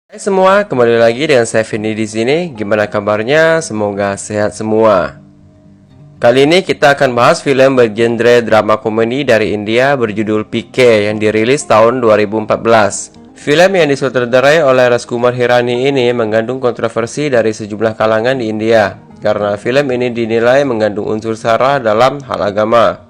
Hai semua, kembali lagi dengan saya Vini di sini. Gimana kabarnya? Semoga sehat semua. Kali ini kita akan bahas film bergenre drama komedi dari India berjudul PK yang dirilis tahun 2014. Film yang disutradarai oleh Rajkumar Hirani ini mengandung kontroversi dari sejumlah kalangan di India karena film ini dinilai mengandung unsur sara dalam hal agama.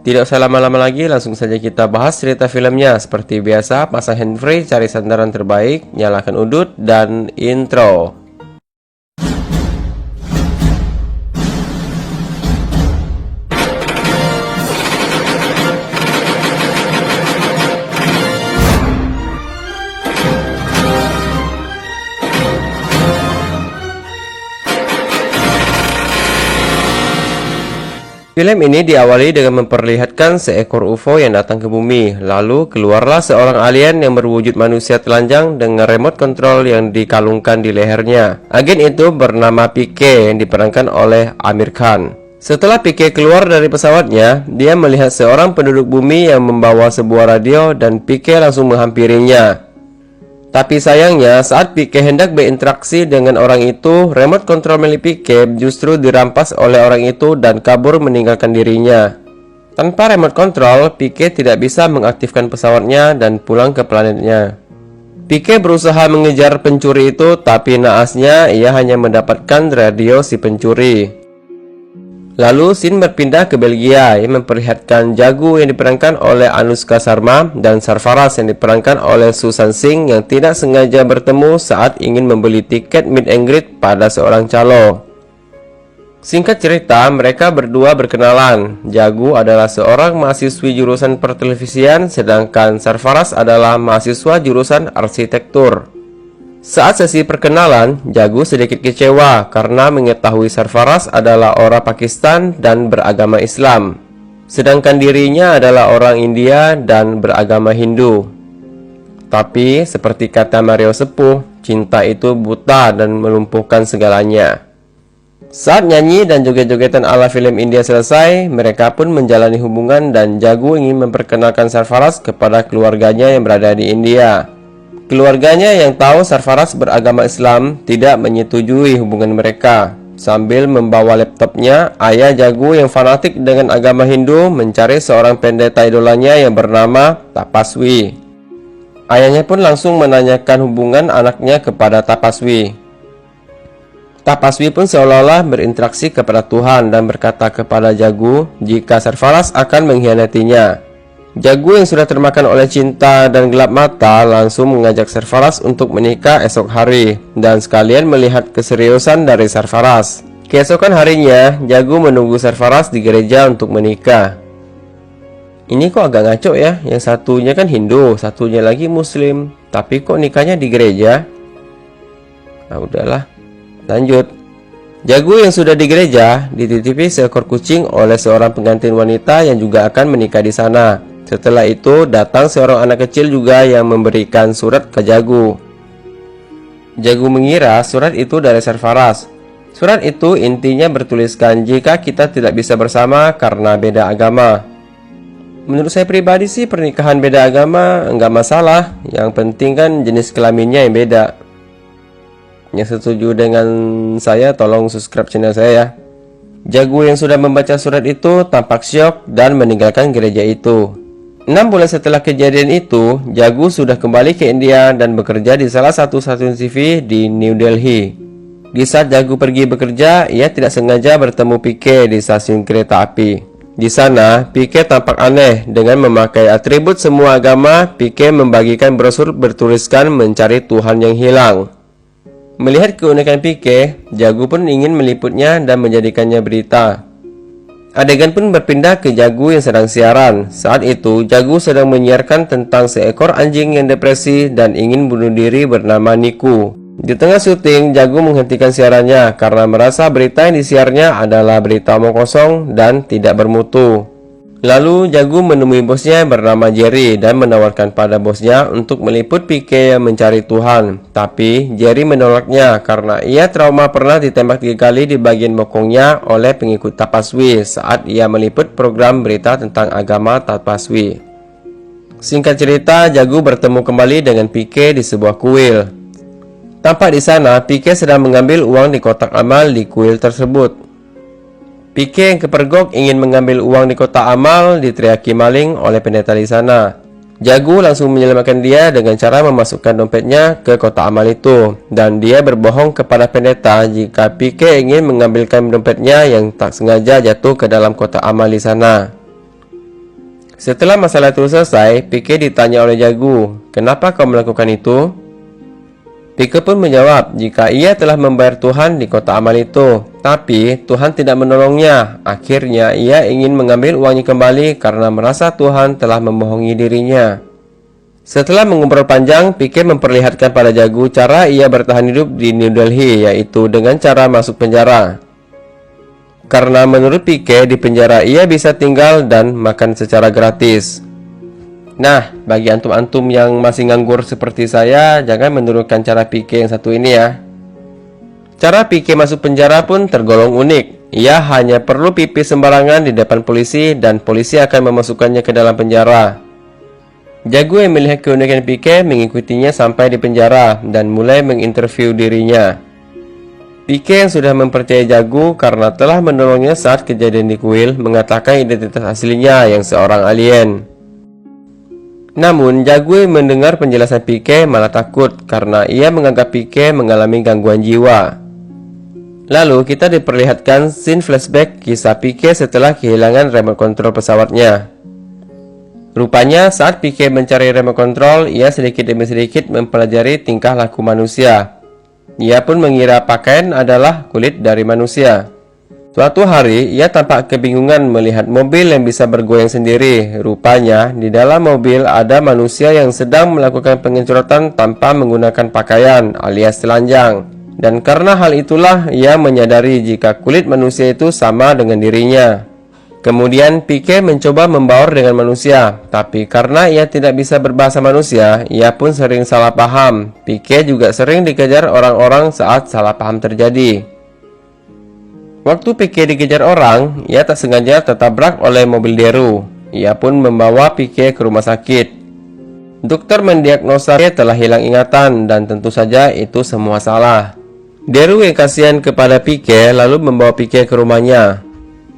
Tidak usah lama-lama lagi, langsung saja kita bahas cerita filmnya. Seperti biasa, pasang handfree, cari sandaran terbaik, nyalakan udut, dan intro. Film ini diawali dengan memperlihatkan seekor UFO yang datang ke bumi. Lalu keluarlah seorang alien yang berwujud manusia telanjang dengan remote control yang dikalungkan di lehernya. Agen itu bernama PK yang diperankan oleh Aamir Khan. Setelah PK keluar dari pesawatnya, dia melihat seorang penduduk bumi yang membawa sebuah radio dan PK langsung menghampirinya. Tapi sayangnya, saat PK hendak berinteraksi dengan orang itu, remote control milik PK justru dirampas oleh orang itu dan kabur meninggalkan dirinya. Tanpa remote control, PK tidak bisa mengaktifkan pesawatnya dan pulang ke planetnya. PK berusaha mengejar pencuri itu, tapi naasnya ia hanya mendapatkan radio si pencuri. Lalu scene berpindah ke Belgia yang memperlihatkan Jagu yang diperankan oleh Anushka Sharma dan Sarfaraz yang diperankan oleh Susan Singh yang tidak sengaja bertemu saat ingin membeli tiket meet and greet pada seorang calo. Singkat cerita, mereka berdua berkenalan. Jagu adalah seorang mahasiswi jurusan pertelevisian, sedangkan Sarfaraz adalah mahasiswa jurusan arsitektur. Saat sesi perkenalan, Jagu sedikit kecewa karena mengetahui Sarfaraz adalah orang Pakistan dan beragama Islam, sedangkan dirinya adalah orang India dan beragama Hindu. Tapi, seperti kata Mario Sepuh, cinta itu buta dan melumpuhkan segalanya. Saat nyanyi dan joget-jogetan ala film India selesai, mereka pun menjalani hubungan dan Jagu ingin memperkenalkan Sarfaraz kepada keluarganya yang berada di India. Keluarganya yang tahu Sarfaraz beragama Islam tidak menyetujui hubungan mereka. Sambil membawa laptopnya, ayah Jagu yang fanatik dengan agama Hindu mencari seorang pendeta idolanya yang bernama Tapaswi. Ayahnya pun langsung menanyakan hubungan anaknya kepada Tapaswi. Tapaswi pun seolah-olah berinteraksi kepada Tuhan dan berkata kepada Jagu jika Sarfaraz akan mengkhianatinya. Jagu yang sudah termakan oleh cinta dan gelap mata langsung mengajak Sarfaraz untuk menikah esok hari dan sekalian melihat keseriusan dari Sarfaraz. Keesokan harinya, Jagu menunggu Sarfaraz di gereja untuk menikah. Ini kok agak ngaco ya, yang satunya kan Hindu, satunya lagi Muslim, tapi kok nikahnya di gereja? Nah udahlah, lanjut. Jagu yang sudah di gereja dititipi seekor kucing oleh seorang pengantin wanita yang juga akan menikah di sana. Setelah itu datang seorang anak kecil juga yang memberikan surat ke Jagu. Jagu mengira surat itu dari Sarfaraz. Surat itu intinya bertuliskan jika kita tidak bisa bersama karena beda agama. Menurut saya pribadi sih pernikahan beda agama enggak masalah. Yang penting kan jenis kelaminnya yang beda. Yang setuju dengan saya tolong subscribe channel saya ya. Jagu yang sudah membaca surat itu tampak syok dan meninggalkan gereja itu. 6 bulan setelah kejadian itu, Jagu sudah kembali ke India dan bekerja di salah satu stasiun TV di New Delhi. Di saat Jagu pergi bekerja, ia tidak sengaja bertemu PK di stasiun kereta api. Di sana, PK tampak aneh dengan memakai atribut semua agama. PK membagikan brosur bertuliskan mencari Tuhan yang hilang. Melihat keunikan PK, Jagu pun ingin meliputnya dan menjadikannya berita. Adegan pun berpindah ke Jagu yang sedang siaran. Saat itu, Jagu sedang menyiarkan tentang seekor anjing yang depresi dan ingin bunuh diri bernama Niku. Di tengah syuting, Jagu menghentikan siarannya karena merasa berita yang disiarnya adalah berita omong kosong dan tidak bermutu. Lalu Jagu menemui bosnya bernama Jerry dan menawarkan pada bosnya untuk meliput PK yang mencari Tuhan. Tapi Jerry menolaknya karena ia trauma pernah ditembak 3 kali di bagian bokongnya oleh pengikut Tapaswi saat ia meliput program berita tentang agama Tapaswi. Singkat cerita, Jagu bertemu kembali dengan PK di sebuah kuil. Tampak di sana, Pike sedang mengambil uang di kotak amal di kuil tersebut. Pike yang kepergok ingin mengambil uang di kotak amal diteriaki maling oleh pendeta di sana. Jagu langsung menyelamatkan dia dengan cara memasukkan dompetnya ke kotak amal itu, dan dia berbohong kepada pendeta jika Pike ingin mengambilkan dompetnya yang tak sengaja jatuh ke dalam kotak amal di sana. Setelah masalah itu selesai, Pike ditanya oleh Jagu, "Kenapa kau melakukan itu?" Pike pun menjawab jika ia telah membayar Tuhan di kotak amal itu, tapi Tuhan tidak menolongnya. Akhirnya ia ingin mengambil uangnya kembali karena merasa Tuhan telah membohongi dirinya. Setelah mengobrol panjang, Pike memperlihatkan pada Jagu cara ia bertahan hidup di New Delhi, yaitu dengan cara masuk penjara. Karena menurut Pike, di penjara ia bisa tinggal dan makan secara gratis. Nah, bagi antum-antum yang masih nganggur seperti saya, jangan menurunkan cara Pike yang satu ini ya. Cara Pike masuk penjara pun tergolong unik. Ia hanya perlu pipis sembarangan di depan polisi dan polisi akan memasukkannya ke dalam penjara. Jagu yang melihat keunikan Pike mengikutinya sampai di penjara dan mulai menginterview dirinya. Pike yang sudah mempercayai Jagu karena telah menolongnya saat kejadian di kuil mengatakan identitas aslinya yang seorang alien. Namun, Jagu mendengar penjelasan Pike malah takut karena ia menganggap Pike mengalami gangguan jiwa. Lalu, kita diperlihatkan scene flashback kisah Pike setelah kehilangan remote control pesawatnya. Rupanya, saat Pike mencari remote control, ia sedikit demi sedikit mempelajari tingkah laku manusia. Ia pun mengira pakaian adalah kulit dari manusia. Suatu hari, ia tampak kebingungan melihat mobil yang bisa bergoyang sendiri. Rupanya, di dalam mobil ada manusia yang sedang melakukan pengecoran tanpa menggunakan pakaian alias telanjang. Dan karena hal itulah, ia menyadari jika kulit manusia itu sama dengan dirinya. Kemudian, Pike mencoba membaur dengan manusia. Tapi karena ia tidak bisa berbahasa manusia, ia pun sering salah paham. Pike juga sering dikejar orang-orang saat salah paham terjadi. Waktu Pike dikejar orang, ia tak sengaja tertabrak oleh mobil Deru. Ia pun membawa Pike ke rumah sakit. Dokter mendiagnosa dia telah hilang ingatan dan tentu saja itu semua salah. Deru yang kasihan kepada Pike lalu membawa Pike ke rumahnya.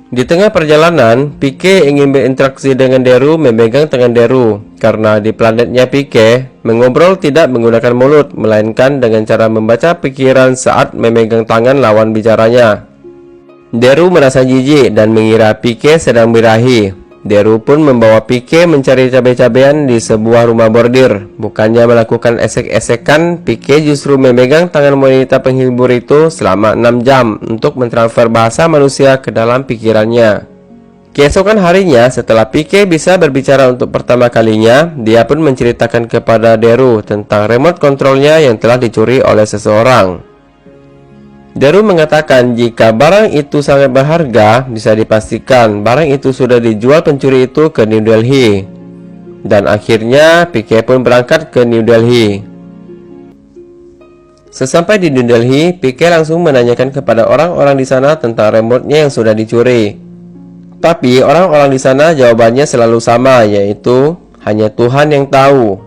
Di tengah perjalanan, Pike ingin berinteraksi dengan Deru memegang tangan Deru. Karena di planetnya Pike, mengobrol tidak menggunakan mulut, melainkan dengan cara membaca pikiran saat memegang tangan lawan bicaranya. Deru merasa jijik dan mengira Pike sedang birahi. Deru pun membawa Pike mencari cabai-cabean di sebuah rumah bordir. Bukannya melakukan esek-esekan, Pike justru memegang tangan wanita penghibur itu selama 6 jam untuk mentransfer bahasa manusia ke dalam pikirannya. Keesokan harinya, setelah Pike bisa berbicara untuk pertama kalinya, dia pun menceritakan kepada Deru tentang remote controlnya yang telah dicuri oleh seseorang. Deru mengatakan jika barang itu sangat berharga, bisa dipastikan barang itu sudah dijual pencuri itu ke New Delhi. Dan akhirnya Pike pun berangkat ke New Delhi. Sesampai di New Delhi, Pike langsung menanyakan kepada orang-orang di sana tentang remote-nya yang sudah dicuri. Tapi orang-orang di sana jawabannya selalu sama, yaitu hanya Tuhan yang tahu.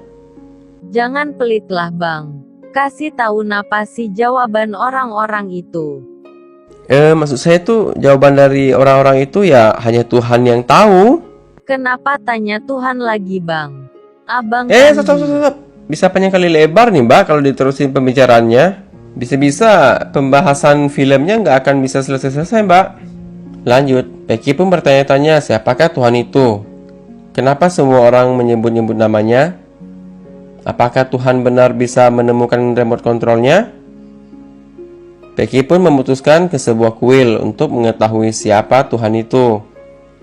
Jangan pelitlah bang. Kasih tahu napa sih jawaban orang-orang itu. Maksud saya tuh jawaban dari orang-orang itu ya hanya Tuhan yang tahu. Kenapa tanya Tuhan lagi bang? Abang Stop. Bisa panjang kali lebar nih mbak kalau diterusin pembicaraannya. Bisa-bisa pembahasan filmnya nggak akan bisa selesai-selesai mbak. Lanjut, Becky pun bertanya-tanya siapakah Tuhan itu. Kenapa semua orang menyebut-nyebut namanya? Apakah Tuhan benar bisa menemukan remote controlnya? Becky pun memutuskan ke sebuah kuil untuk mengetahui siapa Tuhan itu.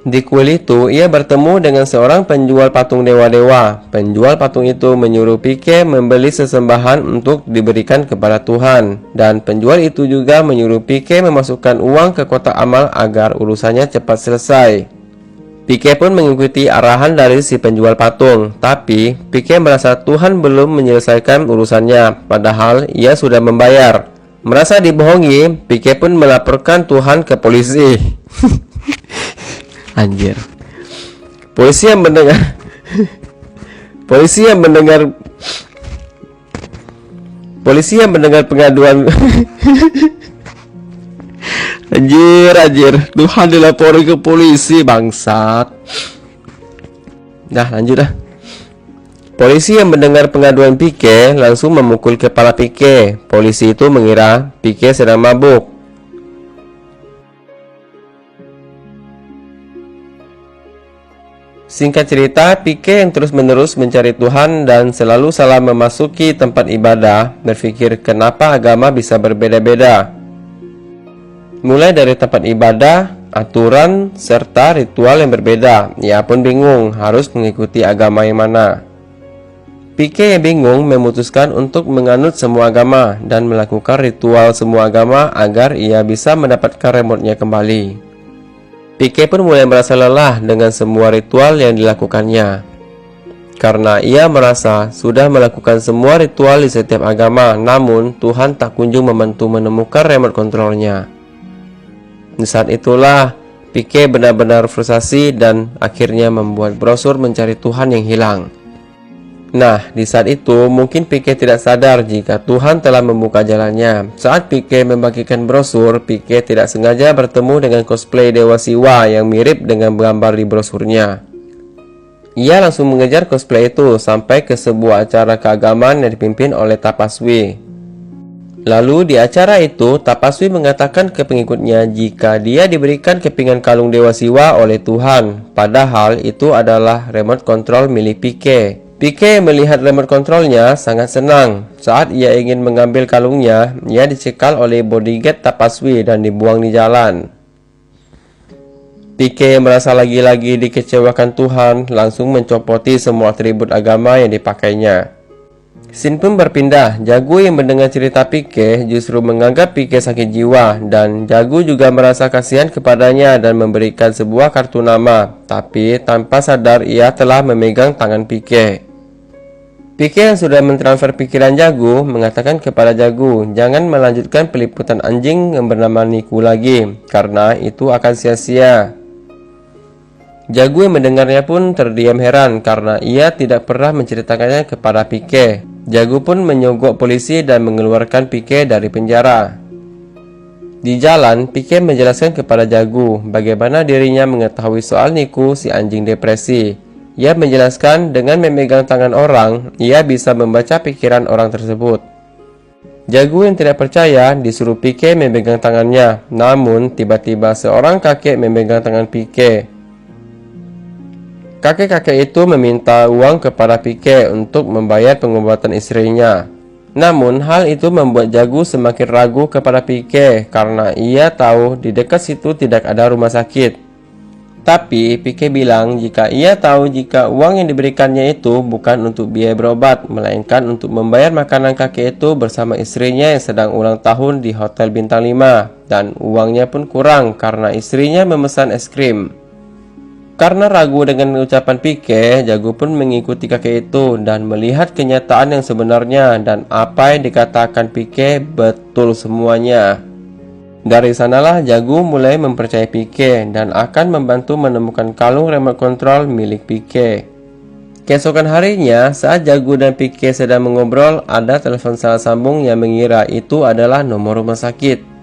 Di kuil itu, ia bertemu dengan seorang penjual patung dewa-dewa. Penjual patung itu menyuruh Pike membeli sesembahan untuk diberikan kepada Tuhan. Dan penjual itu juga menyuruh Pike memasukkan uang ke kotak amal agar urusannya cepat selesai. Pike pun mengikuti arahan dari si penjual patung. Tapi, Pike merasa Tuhan belum menyelesaikan urusannya, padahal ia sudah membayar. Merasa dibohongi, Pike pun melaporkan Tuhan ke polisi. Anjir. Polisi yang mendengar Polisi yang mendengar pengaduan Anjir, Tuhan dilaporin ke polisi, bangsat. Dah, lanjut dah. Polisi yang mendengar pengaduan Pike langsung memukul kepala Pike. Polisi itu mengira Pike sedang mabuk. Singkat cerita, Pike yang terus-menerus mencari Tuhan dan selalu salah memasuki tempat ibadah, berpikir kenapa agama bisa berbeda-beda. Mulai dari tempat ibadah, aturan, serta ritual yang berbeda. Ia pun bingung harus mengikuti agama yang mana. Pike yang bingung memutuskan untuk menganut semua agama dan melakukan ritual semua agama agar ia bisa mendapatkan remote-nya kembali. Pike pun mulai merasa lelah dengan semua ritual yang dilakukannya. Karena ia merasa sudah melakukan semua ritual di setiap agama, namun Tuhan tak kunjung membantu menemukan remote kontrolnya. Di saat itulah Pike benar-benar frustasi dan akhirnya membuat brosur mencari Tuhan yang hilang. Nah, di saat itu mungkin Pike tidak sadar jika Tuhan telah membuka jalannya. Saat Pike membagikan brosur, Pike tidak sengaja bertemu dengan cosplay Dewa Siwa yang mirip dengan gambar di brosurnya. Ia langsung mengejar cosplay itu sampai ke sebuah acara keagamaan yang dipimpin oleh Tapaswi. Lalu di acara itu, Tapaswi mengatakan ke pengikutnya jika dia diberikan kepingan kalung Dewa Siwa oleh Tuhan, padahal itu adalah remote control milik Pike. Pike melihat remote controlnya sangat senang. Saat ia ingin mengambil kalungnya, ia dicekal oleh bodyguard Tapaswi dan dibuang di jalan. Pike merasa lagi-lagi dikecewakan Tuhan, langsung mencopoti semua atribut agama yang dipakainya. Scene pun berpindah. Jago yang mendengar cerita Pike justru menganggap Pike sakit jiwa, dan Jago juga merasa kasihan kepadanya dan memberikan sebuah kartu nama. Tapi tanpa sadar ia telah memegang tangan Pike. Pike yang sudah mentransfer pikiran Jago mengatakan kepada Jago jangan melanjutkan peliputan anjing yang bernama Niku lagi, karena itu akan sia-sia. Jago yang mendengarnya pun terdiam heran karena ia tidak pernah menceritakannya kepada Pike. Jago pun menyogok polisi dan mengeluarkan Pike dari penjara. Di jalan, Pike menjelaskan kepada Jago bagaimana dirinya mengetahui soal Niku si anjing depresi. Ia menjelaskan dengan memegang tangan orang, ia bisa membaca pikiran orang tersebut. Jago yang tidak percaya disuruh Pike memegang tangannya, namun tiba-tiba seorang kakek memegang tangan Pike. Kakek-kakek itu meminta uang kepada Pike untuk membayar pengobatan istrinya. Namun hal itu membuat Jago semakin ragu kepada Pike karena ia tahu di dekat situ tidak ada rumah sakit. Tapi Pike bilang jika ia tahu jika uang yang diberikannya itu bukan untuk biaya berobat, melainkan untuk membayar makanan kakek itu bersama istrinya yang sedang ulang tahun di Hotel Bintang 5, dan uangnya pun kurang karena istrinya memesan es krim. Karena ragu dengan ucapan Pike, Jago pun mengikuti kakek itu dan melihat kenyataan yang sebenarnya, dan apa yang dikatakan Pike betul semuanya. Dari sanalah Jago mulai mempercayai Pike dan akan membantu menemukan kalung remote control milik Pike. Keesokan harinya, saat Jago dan Pike sedang mengobrol, ada telepon salah sambung yang mengira itu adalah nomor rumah sakit.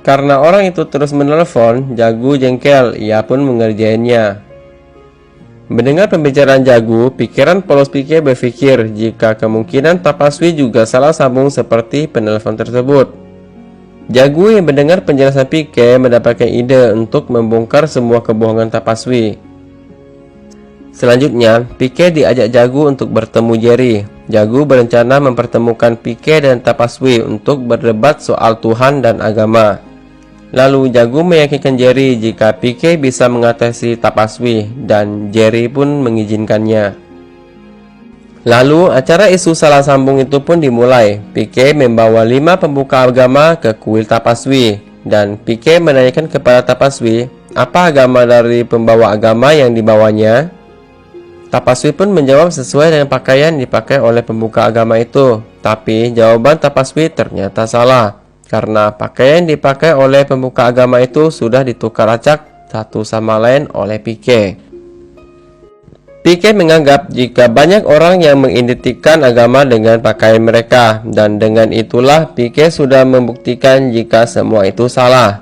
Karena orang itu terus menelpon, Jago jengkel, ia pun mengerjainnya. Mendengar pembicaraan Jago, pikiran polos Pike berpikir jika kemungkinan Tapaswi juga salah sambung seperti penelpon tersebut. Jago yang mendengar penjelasan Pike mendapatkan ide untuk membongkar semua kebohongan Tapaswi. Selanjutnya, Pike diajak Jago untuk bertemu Jerry. Jago berencana mempertemukan Pike dan Tapaswi untuk berdebat soal Tuhan dan agama. Lalu Jago meyakinkan Jerry jika Pike bisa mengatasi Tapaswi, dan Jerry pun mengizinkannya. Lalu acara isu salah sambung itu pun dimulai. Pike membawa 5 pembuka agama ke kuil Tapaswi, dan Pike menanyakan kepada Tapaswi apa agama dari pembawa agama yang dibawanya. Tapaswi pun menjawab sesuai dengan pakaian dipakai oleh pembuka agama itu. Tapi jawaban Tapaswi ternyata salah, karena pakaian dipakai oleh pembuka agama itu sudah ditukar acak satu sama lain oleh Pike. Pique menganggap jika banyak orang yang mengidentikan agama dengan pakaian mereka, dan dengan itulah Pique sudah membuktikan jika semua itu salah.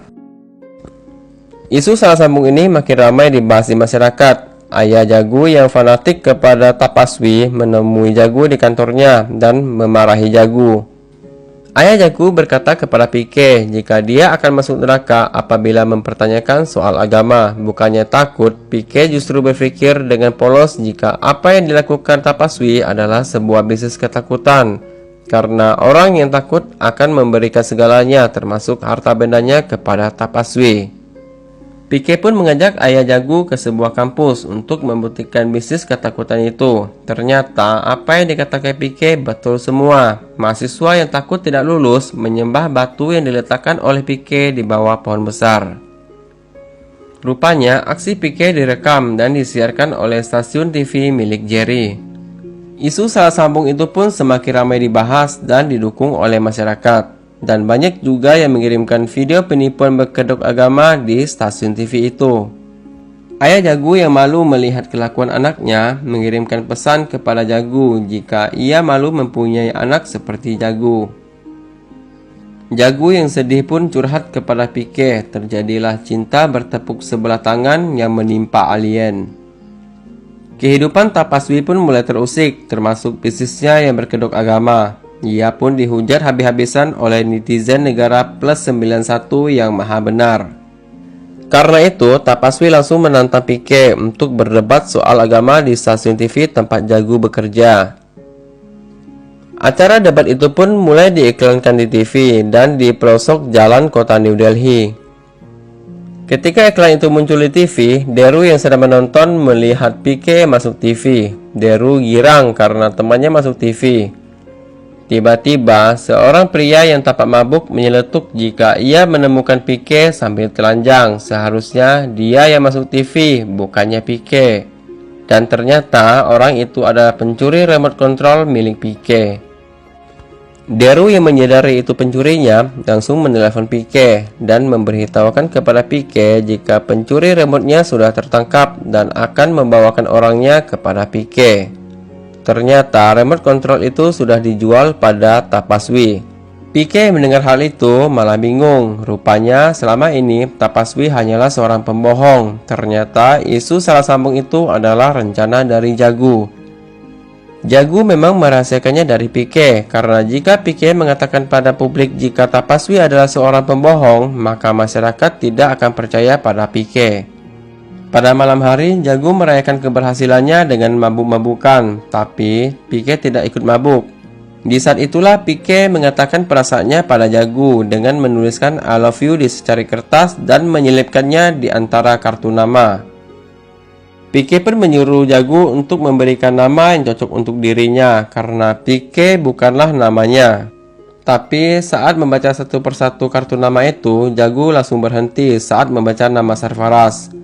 Isu salah sambung ini makin ramai dibahas di masyarakat. Ayah Jagu yang fanatik kepada Tapaswi menemui Jagu di kantornya dan memarahi Jagu. Ayah Jagu berkata kepada Pique jika dia akan masuk neraka apabila mempertanyakan soal agama. Bukannya takut, Pique justru berpikir dengan polos jika apa yang dilakukan Tapaswi adalah sebuah bisnis ketakutan. Karena orang yang takut akan memberikan segalanya termasuk harta bendanya kepada Tapaswi. Pique pun mengajak ayah Jagu ke sebuah kampus untuk membuktikan bisnis ketakutan itu. Ternyata apa yang dikatakan Pique betul semua. Mahasiswa yang takut tidak lulus menyembah batu yang diletakkan oleh Pique di bawah pohon besar. Rupanya aksi Pique direkam dan disiarkan oleh stasiun TV milik Jerry. Isu salah sambung itu pun semakin ramai dibahas dan didukung oleh masyarakat. Dan banyak juga yang mengirimkan video penipuan berkedok agama di stasiun TV itu. Ayah Jagu yang malu melihat kelakuan anaknya mengirimkan pesan kepada Jagu jika ia malu mempunyai anak seperti Jagu. Jagu yang sedih pun curhat kepada Pique. Terjadilah cinta bertepuk sebelah tangan yang menimpa alien. Kehidupan Tapaswi pun mulai terusik, termasuk bisnisnya yang berkedok agama. Ia pun dihujat habis-habisan oleh netizen negara plus 91 yang maha benar. Karena itu, Tapaswi langsung menantang Pique untuk berdebat soal agama di stasiun TV tempat Jagu bekerja. Acara debat itu pun mulai diiklankan di TV dan di pelosok jalan kota New Delhi. Ketika iklan itu muncul di TV, Deru yang sedang menonton melihat Pique masuk TV. Deru girang karena temannya masuk TV. Tiba-tiba, seorang pria yang tampak mabuk menyeletuk jika ia menemukan Pique sambil telanjang. Seharusnya dia yang masuk TV, bukannya Pique. Dan ternyata orang itu adalah pencuri remote control milik Pique. Deru yang menyadari itu pencurinya langsung menelepon Pique dan memberitahukan kepada Pique jika pencuri remote-nya sudah tertangkap dan akan membawakan orangnya kepada Pique. Ternyata remote control itu sudah dijual pada Tapaswi. Pique mendengar hal itu malah bingung. Rupanya selama ini Tapaswi hanyalah seorang pembohong. Ternyata isu salah sambung itu adalah rencana dari Jagu. Jagu memang merahasiakannya dari Pique karena jika Pique mengatakan pada publik jika Tapaswi adalah seorang pembohong, maka masyarakat tidak akan percaya pada Pique. Pada malam hari, Jagu merayakan keberhasilannya dengan mabuk-mabukan, tapi Pique tidak ikut mabuk. Di saat itulah Pique mengatakan perasaannya pada Jagu dengan menuliskan I love you di secari kertas dan menyelipkannya di antara kartu nama. Pique pun menyuruh Jagu untuk memberikan nama yang cocok untuk dirinya karena Pique bukanlah namanya. Tapi saat membaca satu persatu kartu nama itu, Jagu langsung berhenti saat membaca nama Sarfaraz.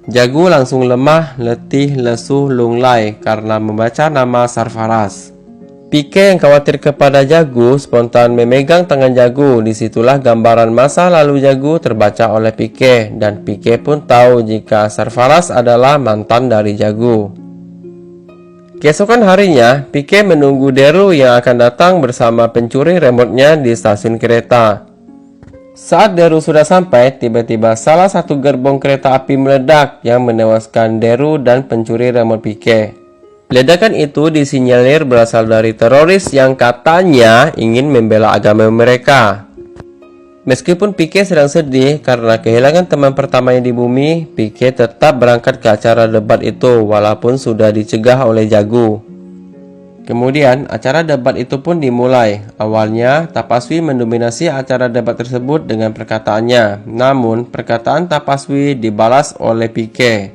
Jagu langsung lemah, letih, lesu, lunglai karena membaca nama Sarfaraz. Pique yang khawatir kepada Jagu spontan memegang tangan Jagu. Disitulah gambaran masa lalu Jagu terbaca oleh Pique dan Pique pun tahu jika Sarfaraz adalah mantan dari Jagu. Keesokan harinya, Pique menunggu Deru yang akan datang bersama pencuri remote-nya di stasiun kereta. Saat Deru sudah sampai, tiba-tiba salah satu gerbong kereta api meledak yang menewaskan Deru dan pencuri remote Pique. Ledakan itu disinyalir berasal dari teroris yang katanya ingin membela agama mereka. Meskipun Pique sedang sedih karena kehilangan teman pertamanya di bumi, Pique tetap berangkat ke acara debat itu walaupun sudah dicegah oleh Jagu. Kemudian, acara debat itu pun dimulai. Awalnya, Tapaswi mendominasi acara debat tersebut dengan perkataannya. Namun, perkataan Tapaswi dibalas oleh Pique.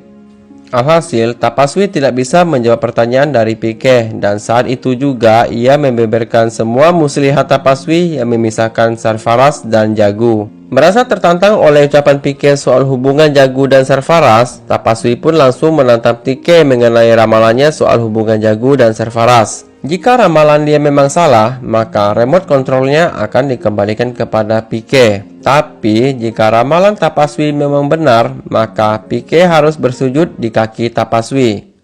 Alhasil, Tapaswi tidak bisa menjawab pertanyaan dari Pique. Dan saat itu juga, ia membeberkan semua muslihat Tapaswi yang memisahkan Sarfaraz dan Jagu. Merasa tertantang oleh ucapan Pique soal hubungan Jagu dan Sarfaraz, Tapaswi pun langsung menantang Pique mengenai ramalannya soal hubungan Jagu dan Sarfaraz. Jika ramalan dia memang salah, maka remote kontrolnya akan dikembalikan kepada Pique. Tapi jika ramalan Tapaswi memang benar, maka Pique harus bersujud di kaki Tapaswi.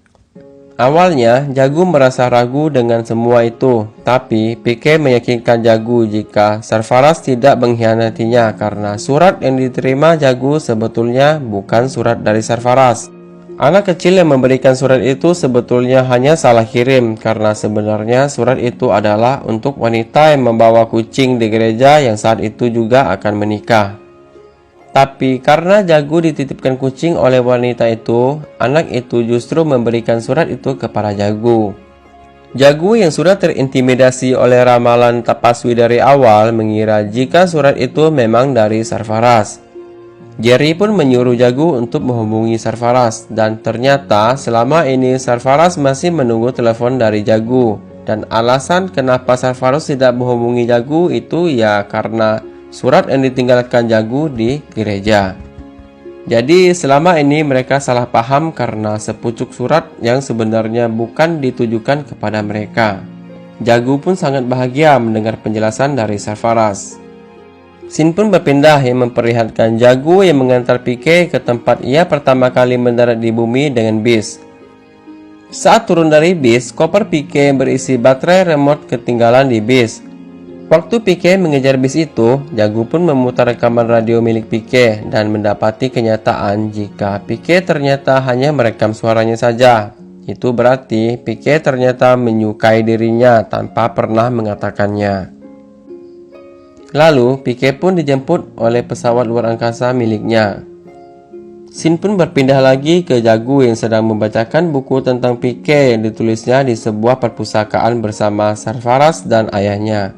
Awalnya, Jagu merasa ragu dengan semua itu, tapi Pique meyakinkan Jagu jika Sarfaraz tidak mengkhianatinya karena surat yang diterima Jagu sebetulnya bukan surat dari Sarfaraz. Anak kecil yang memberikan surat itu sebetulnya hanya salah kirim karena sebenarnya surat itu adalah untuk wanita yang membawa kucing di gereja yang saat itu juga akan menikah. Tapi karena Jagu dititipkan kucing oleh wanita itu, anak itu justru memberikan surat itu kepada Jagu. Jagu yang sudah terintimidasi oleh ramalan Tapaswi dari awal mengira jika surat itu memang dari Sarfaraz. Jerry pun menyuruh Jagu untuk menghubungi Sarfaraz, dan ternyata selama ini Sarfaraz masih menunggu telepon dari Jagu. Dan alasan kenapa Sarfaraz tidak menghubungi Jagu itu ya karena surat yang ditinggalkan Jagu di gereja. Jadi selama ini mereka salah paham karena sepucuk surat yang sebenarnya bukan ditujukan kepada mereka. Jagu pun sangat bahagia mendengar penjelasan dari Sarfaraz. Scene pun berpindah yang memperlihatkan Jagu yang mengantar Pique ke tempat ia pertama kali mendarat di bumi dengan bis. Saat turun dari bis, koper Pique berisi baterai remote ketinggalan di bis. Waktu Pique mengejar bis itu, Jagu pun memutar rekaman radio milik Pique dan mendapati kenyataan jika Pique ternyata hanya merekam suaranya saja. Itu berarti Pique ternyata menyukai dirinya tanpa pernah mengatakannya. Lalu, Pique pun dijemput oleh pesawat luar angkasa miliknya. Scene pun berpindah lagi ke Jagu yang sedang membacakan buku tentang Pique yang ditulisnya di sebuah perpustakaan bersama Sarfaraz dan ayahnya.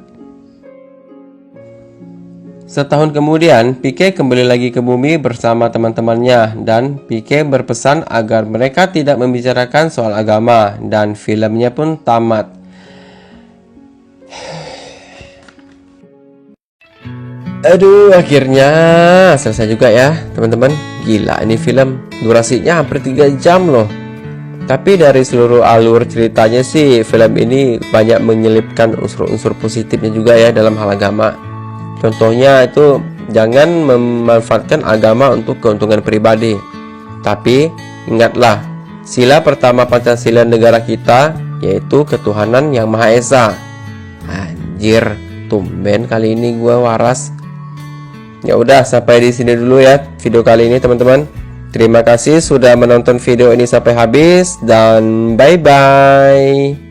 Setahun kemudian, Pique kembali lagi ke bumi bersama teman-temannya dan Pique berpesan agar mereka tidak membicarakan soal agama dan filmnya pun tamat. Aduh, akhirnya selesai juga ya teman-teman. Gila, ini film durasinya hampir 3 jam loh. Tapi dari seluruh alur ceritanya sih, film ini banyak menyelipkan unsur-unsur positifnya juga ya dalam hal agama. Contohnya itu, jangan memanfaatkan agama untuk keuntungan pribadi. Tapi ingatlah, sila pertama Pancasila negara kita yaitu ketuhanan yang Maha Esa. Anjir, tumben kali ini gua waras. Ya udah, sampai di sini dulu ya video kali ini teman-teman. Terima kasih sudah menonton video ini sampai habis dan bye bye.